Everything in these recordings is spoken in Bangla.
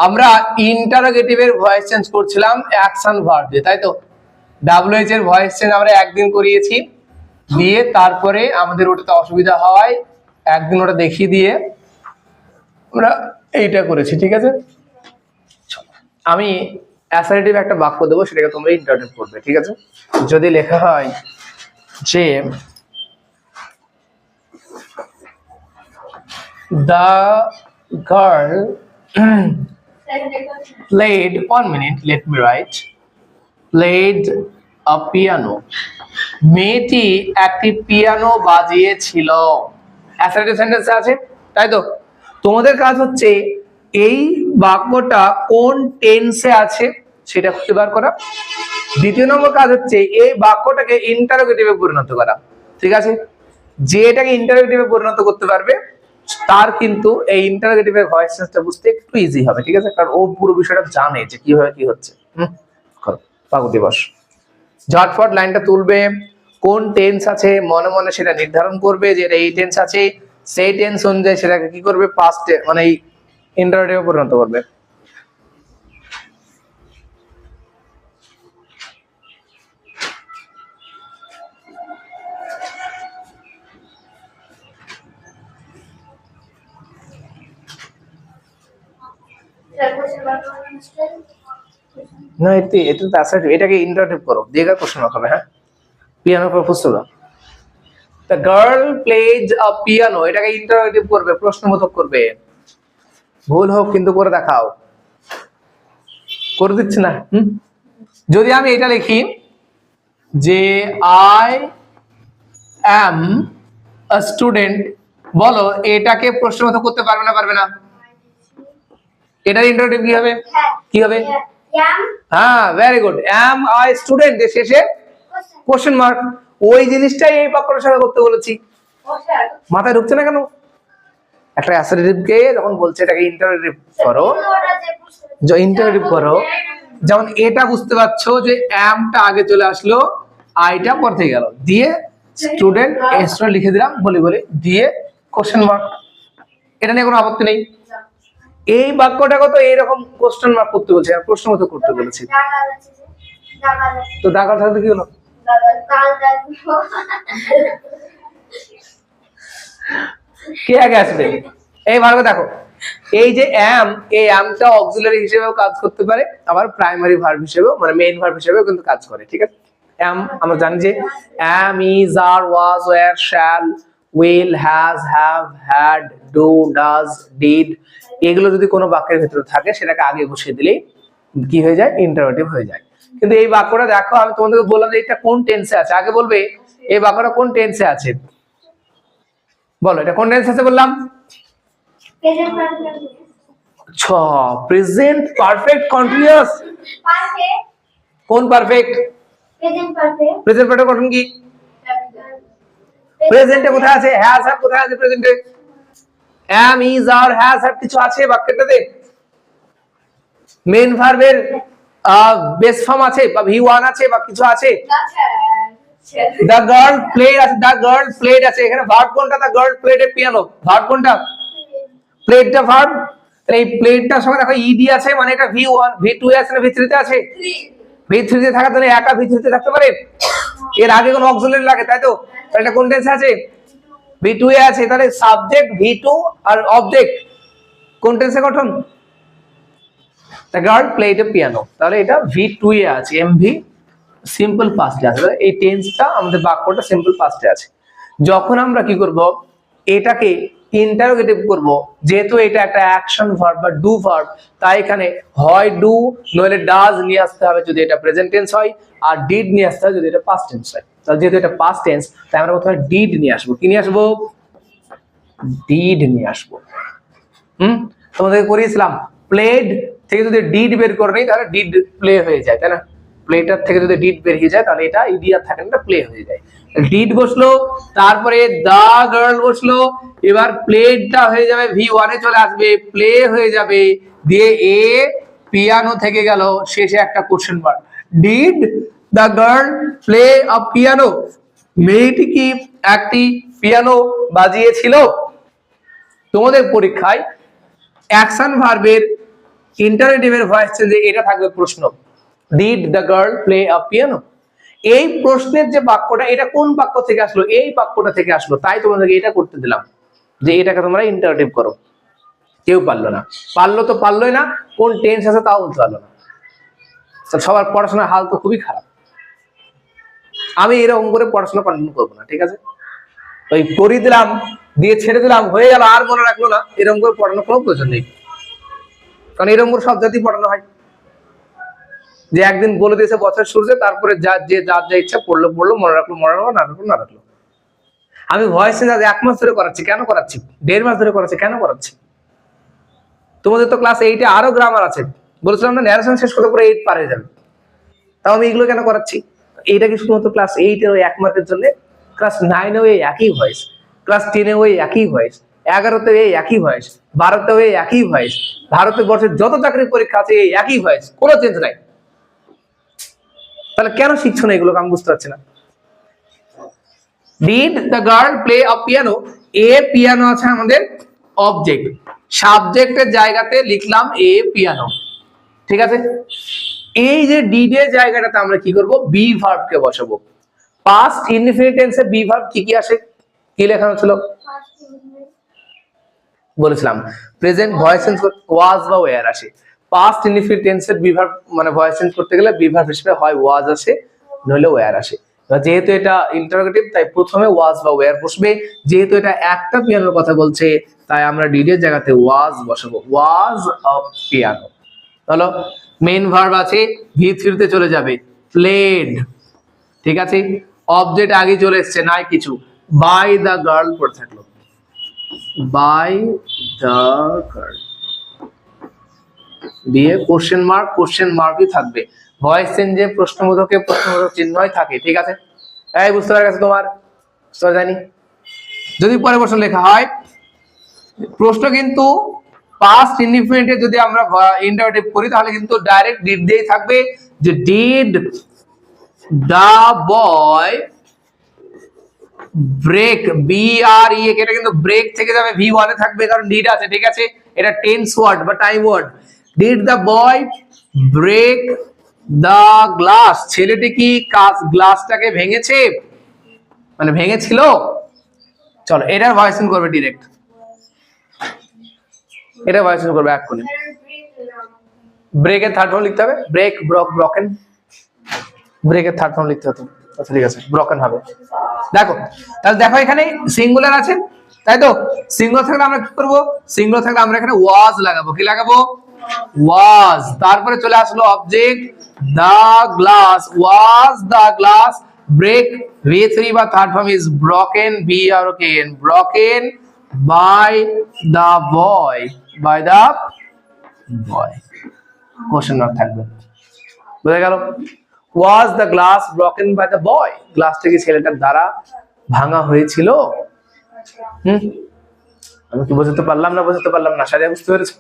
আমরা ইন্টারোগেটিভের ভয়েস চেঞ্জ করছিলাম অ্যাকশন ভার্ব দিয়ে, তাই তো? ডাব্লিউএইচ এর ভয়েস চেঞ্জ আমরা একদিন করিয়েছি, দিয়ে তারপরে আমাদের ওটাতে অসুবিধা হয় একদিন ওটা দেখিয়ে দিয়ে আমরা এইটা করেছি, ঠিক আছে? আমি অ্যাসার্টিভ একটা বাক্য দেবো, সেটাকে তোমরা ইন্টারপ্রেট করবে, ঠিক আছে? যদি লেখা হয় যে the girl played, 1 minute, let me write, played a piano, মেয়েটি একটি পিয়ানো বাজিয়েছিল। অ্যাসার্টিভ সেন্টেন্স আছে, তাই তো? তোমাদের কাজ হচ্ছে এই বাক্যটা কোন টেন্সে আছে সেটা খুঁজে বার করা। দ্বিতীয় নম্বর কাজ হচ্ছে এই বাক্যটাকে ইন্টারোগেটিভে পরিণত করা, ঠিক আছে? যে এটাকে ইন্টারোগেটিভে পরিণত করতে পারবে তার কিন্তু এই ইন্টারোগেটিভের ভয়েস চেঞ্জটা বুঝতে একটু ইজি হবে, ঠিক আছে? কারণ ও পুরো বিষয়টা জানে যে কিভাবে কি হচ্ছে। করো, পাগল দিবস। ঝটপট লাইনটা তুলবে, কোন টেন্স আছে মনে মনে সেটা নির্ধারণ করবে যে এটা এই টেন্স আছে, সেই টেন্স অনুযায়ী সেটাকে কি করবে, পাস্টে মানে ইন্টারোগেটিভে পরিণত করবে। না এটা তো অ্যাসার্টিভ, এটাকে ইন্টারোগেটিভ করো, দিয়ে কোশ্চেন মার্ক হবে। হ্যাঁ, পিয়ানো পর প্রশ্ন দাও। The girl plays a piano, এটাকে ইন্টারোগেটিভ করবে, প্রশ্নবোধক করবে। ভুল হোক কিন্তু করে দেখাও, করে দিচ্ছি না। যদি আমি এটা লিখি যে I am a student, বলো এটাকে প্রশ্নবোধক করতে পারবে না পারবে না? এটার ইন্টারোগেটিভ কি হবে? কি হবে? হ্যাঁ, very good. am I student এর শেষে কোশ্চেন মার্ক। ওই জিনিসটাই এই বাক্যটার সাথে করতে বলেছি, মাথায় ঢুকছে না কেন? একটা অ্যাসার্টিভকে যখন বলছে এটাকে ইন্টারোগেটিভ করো, ইন্টারোগেটিভ করো, যেমন এটা বুঝতে পারছো যে আমটা আগে চলে আসলো, আইটা পর থেকে গেল, দিয়ে স্টুডেন্ট স্টুডেন্ট লিখে দিলাম বলি বলি, দিয়ে কোশ্চেন মার্ক। এটা নিয়ে কোনো আপত্তি নেই। এই বাক্যটাকে তো এইরকম কোশ্চেন মার্ক করতে বলছে, আর প্রশ্নবোধক করতে বলেছি, তো দাগাল থাকতে কি হলো? কে আগে আসবে? এই ভালো দেখো, এই যে am, এই আমটা অক্সিলারি হিসেবেও কাজ করতে পারে, আবার প্রাইমারি ভার্ব হিসেবেও মানে মেইন ভার্ব হিসেবেও কিন্তু কাজ করে, ঠিক আছে? am আমরা জানি যে am, is, are, was, were, shall, will, has, have, had, do, does, did, এগুলো যদি কোনো বাক্যের ভিতরে থাকে সেটাকে আগে বসিয়ে দিলেই কি হয়ে যায়, ইন্টারোগেটিভ হয়ে যায়। কিন্তু এই বাক্যটা দেখো, আমি তোমাদেরকে বললাম যে এটা কোন টেন্সে আছে, আগে বলবে এই বাক্যটা কোন টেন্সে আছে, বলো এটা কোন টেন্স আছে বললাম? Present perfect continuous. কোন পারফেক্ট? প্রেজেন্ট পারফেক্ট গঠন কি? প্রেজেন্টে কোথায় আছে? হ্যাজ হ্যাভ কোথায় আছে প্রেজেন্টে? am, is, are, has, have কিছু আছে বাক্যটাতে? মেইন ভার্বের বেস ফর্ম আছে বা v1 আছে বা কিছু আছে? the girl played আছে, the girl played আছে, এখানে ভার্ব কোনটা? the girl played a piano, verb কোনটা? played টা ভার্ব, তাহলে এই played টার সঙ্গে দেখো ed আছে, মানে এটা v1 v2 এ আছে না v3 তে আছে? v3 তে থাকা, তাহলে একা v3 তে থাকতে পারে? এর আগে কোন অক্সিলারি লাগে, তাই তো? তাহলে এটা কোন টেন্সে আছে? v2 এ আছে, তাহলে সাবজেক্ট v2 আর অবজেক্ট কোন টেন্সে গঠন? the girl played a piano, তাহলে এটা v2 এ আছে, mv সিম্পল পাস্টে আছে, এই টেন্সটা আমাদের বাক্যটা সিম্পল পাস্টে আছে। যখন আমরা কি করব, এটাকে ইন্টারোগেটিভ করব, যেহেতু এটা একটা অ্যাকশন ভার্ব বা ডু ভার্ব, তাই এখানে হয় ডু নইলে ডাজ নিয়ে আসতে হবে যদি এটা প্রেজেন্ট টেন্স হয়, আর ডিড নিয়ে আসতে হবে যদি এটা পাস্ট টেন্স হয়। তাহলে যেহেতু এটা পাস্ট টেন্স, তাই আমরা প্রথমে ডিড নিয়ে আসবো। কি নিয়ে আসবো? ডিড নিয়ে আসবো। তোমাদেরকে করিয়েছিলাম প্লেড থেকে যদি ডিড বের করে নেই তাহলে ডিড প্লে হয়ে যায়, তাই না? প্লেটার থেকে যদি ডিড বেরিয়ে যায় তাহলে এটা ইডিয়ার থাকে না, প্লে হয়ে যায়। ডিড বসলো, তারপরে দা গার্ল বসলো, এবার প্লেটা হয়ে যাবে v1 এ চলে আসবে, প্লে হয়ে যাবে, দিয়ে এ পিয়ানো থেকে গেল, শেষে একটা question mark. Did the girl play a piano, মেয়েটি কি একটি পিয়ানো বাজিয়েছিল? তোমাদের পরীক্ষায় অ্যাকশন ভার্বের ইন্টারোগেটিভের ভয়েস চেঞ্জে এটা থাকবে প্রশ্ন, did the girl play a piano. এই প্রশ্নের যে বাক্যটা, এটা কোন বাক্য থেকে আসলো, এই বাক্যটা থেকে আসলো, তাই তোমাদেরকে এটা করতে দিলাম যে এটাকে তোমরা ইন্টারোগেটিভ করো। কেউ পারলো না, পারলো তো পারলোই না, কোন টেন্স আছে তাও বলতে পারলো না। সবার পড়াশোনার হাল তো খুবই খারাপ। আমি এরকম করে পড়াশোনা কন্টিনিউ করবো না, ঠিক আছে? ওই করিয়ে দিলাম, দিয়ে ছেড়ে দিলাম, হয়ে গেল, আর মনে রাখলো না, এরকম করে পড়ানোর কোনো প্রয়োজন নেই। কারণ এরকম করে সব জাতি পড়ানো হয় যে একদিন বলে দিয়েছে বছর শুরুতে, তারপরে যার যা ইচ্ছা পড়লো পড়লো, মনে রাখলো মনে রাখলো, না রাখলো না রাখলো। আমি ভয়েস চেঞ্জ 1 মাস ধরে করাচ্ছি, কেন করাচ্ছি? 1.5 মাস ধরে করাচ্ছি, কেন করাচ্ছি? তোমাদের তো ক্লাস 8-এ আরো গ্রামার আছে, বলেছিলাম না ন্যারেশন শেষ করতে পরে 8 পার হয়ে যাবে, তাও আমি এগুলো কেন করাচ্ছি? এইটা কি শুধুমাত্র ক্লাস 8-এর ওই 1 মার্কের জন্য? ক্লাস 9-এও এই একই ভয়েস, ক্লাস 10-এও এই একই ভয়েস, 11-তেও এই একই ভয়েস, 12-তেও এই একই ভয়েস, ভারতবর্ষের যত চাকরির পরীক্ষা আছে এই একই ভয়েস, কোনো চেঞ্জ নাই। তাহলে কেন শিখছো না এগুলো? আমি বুঝতে পারছি না। Did the girl play a piano, A piano আছে আমাদের অবজেক্ট, সাবজেক্টের জায়গাতে লিখলাম এ পিয়ানো, ঠিক আছে? এই যে ডিড এর জায়গাটাতে আমরা কি করব? বি ভার্ব কে বসাবো। পাস্ট ইনডিফিনিট টেন্সে বি ভার্ব কি কি আসে? কি লেখা ছিল বলেছিলাম? প্রেজেন্ট ভয়েস চেঞ্জ ওয়াজ বা ওয়্যার আসে। পাস্ট ইনডিফিনিট টেন্সের বি ভার্ব মানে ভয়েস চেঞ্জ করতে গেলে বি ভার্ব হিসেবে হয় ওয়াজ আসে, নইলে ওয়্যার আসে। যেহেতু এটা ইন্টারোগেটিভ, তাই প্রথমে ওয়াজ বা ওয়্যার বসবে। যেহেতু এটা একটা পিয়ানোর কথা বলছে, তাই আমরা ডিড এর জায়গাতে ওয়াজ বসাবো, ওয়াজ আ পিয়ানো। হলো, মেইন ভার্ব আছে, V3 তে চলে যাবে, প্লেড, ঠিক আছে? অবজেক্ট আগে চলে এসেছে, নাই কিছু, বাই দ্য গার্ল পড়ে থাকলো, বাই দ্য গার্ল, দিয়ে কোশ্চেন মার্কই থাকবে। ভয়েস চেঞ্জে প্রশ্নবোধকে প্রশ্নবোধক চিহ্নই থাকে, ঠিক আছে? এই বুঝতে পারা গেছে তোমার? বুঝতে জানি। যদি পরে প্রশ্ন লেখা হয়, প্রশ্ন কিন্তু পাস্ট ইনডিফিনিটে যদি আমরা ইন্টারোগেটিভ করি তাহলে কিন্তু ডাইরেক্ট ডিড দিয়েই থাকবে, যে did the boy break, BRE, এটা কিন্তু ব্রেক থেকে যাবে V1 এ থাকবে, কারণ ডিড আছে, ঠিক আছে? এটা টেন্স ওয়ার্ড বা time word. Did the boy break the glass, ছেলেটি কি গ্লাসটাকে ভেঙেছে, মানে ভেঙেছিল। চলো এটার ভয়েস করবে ডিরেক্ট, এটা ভয়েস করবে এক্ষুনি। ব্রেকের থার্ড ফর্ম লিখতে হবে, ব্রেক, ব্রকেন, ব্রেকের থার্ড ফর্ম লিখতে হতো। আচ্ছা ঠিক আছে, ব্রকেন হবে। দেখো, তাহলে দেখো এখানে সিঙ্গুলার আছে, তাই তো? সিঙ্গুলার থাকলে আমরা কি করব? সিঙ্গুলার থাকলে আমরা এখানে ওয়াজ লাগাবো। কি লাগাবো? ওয়াজ। তারপরে চলে আসলো object the glass, was the glass break, V3 বা third form is broken, BROKEN, broken by the boy, by the boy, question mark থাকবে। বুঝা গেল? Was the glass broken by the boy, গ্লাসটা কি ছেলেটার দ্বারা ভাঙা হয়েছিল? আমি কি বুঝতে পারলাম না? বুঝতে পারলাম না? সাজা বুঝতে পেরেছো?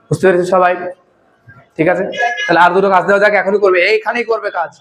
বুঝতে পেরেছো সবাই? ঠিক আছে, তাহলে আর দুটো কাজ দেওয়া যাক, এখনই করবে, এইখানেই করবে কাজ।